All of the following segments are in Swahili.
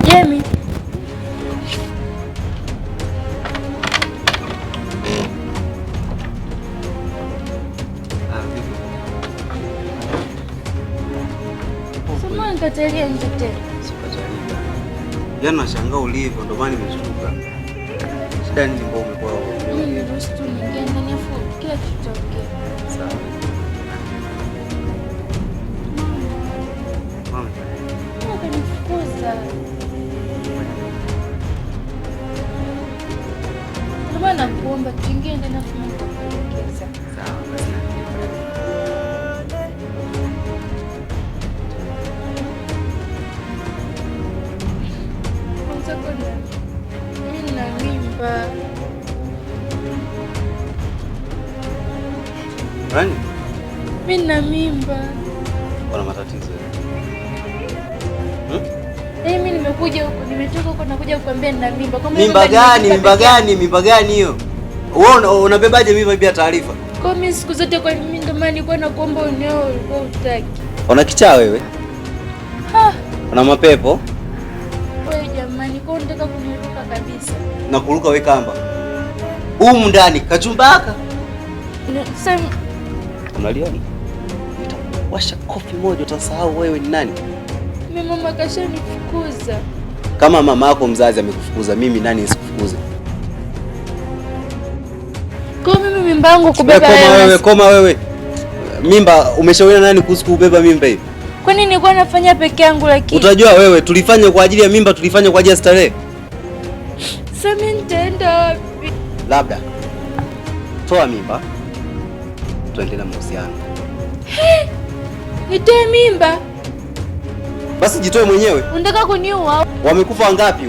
Jemi. Sema nikatalia nje tena. Sikatalia. Jana nashangaa ulivyo ndio maana nimeshtuka. Shida nini mbona umekuwa wewe? Mimi ndio stu ningia ndani ya phone kila kitu tokea. Sawa. Mama. Kanifukuza. Ndio nakuomba tuingie ndani ya phone kuelekeza. Sawa basi. Mimi na mimba. Nani? Mimi na mimba. Kuna matatizo. Mimi nimekuja huko, nimetoka huko nakuja kukwambia nina mimba. Kwa Mimba gani hiyo? Wewe unabebaje mimba bila taarifa? Kwa mimi siku zote kwa mimi ndio maana nilikuwa nakuomba unioe, ulikuwa hutaki. Una kichaa wewe? Una mapepo? Wewe jamani, kwa unataka kuniruka kabisa. Na kuruka wewe kamba. Humu ndani kachumbaka. Sasa Unaliona? Nitakuwasha kofi moja utasahau wewe ni nani. mimi mama kashanifukuza. Kama mama yako mzazi amekufukuza, mimi nani nisikufukuze? Kwa mimi mimba yangu kubeba wewe. Koma wewe. Mimba umeshauriana nani kuhusu kubeba mimba hiyo? Kwa nini nilikuwa nafanya peke yangu lakini? Utajua wewe tulifanya kwa ajili ya mimba, tulifanya kwa ajili ya starehe. Sasa mimi nitaenda wapi? Labda toa mimba tuendelee na mahusiano. Nitoe mimba? Basi jitoe mwenyewe. Unataka kuniua? Wamekufa wangapi?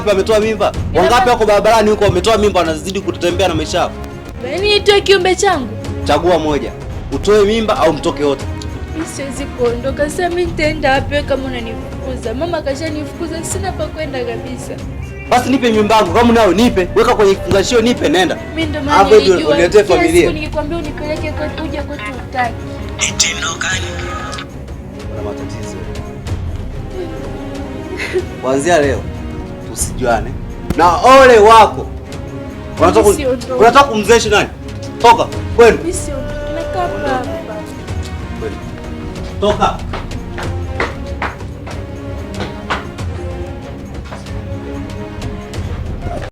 Wametoa mimba? Wangapi wako barabarani huko wametoa mimba wanazidi kutembea na maisha yao? Mimi nitoe kiumbe changu? Chagua moja. Utoe mimba au mtoke wote. Mimi siwezi kuondoka. Sasa mimi nitaenda wapi kama unanifukuza? Mama kashanifukuza, sina pa kwenda kabisa. Basi nipe mimba yangu, kama unao nipe. Weka kwenye kifungashio nipe, nenda. Mimi ndo maana nilijua. Uniletee familia. Nikikwambia unipeleke kwetu uje kwetu utaki. Kuna matatizo. Kuanzia leo usijuane. Na ole wako. Unataka kumzesha nani? Toka kwenu. Mimi sio. Nakaa hapa. Toka.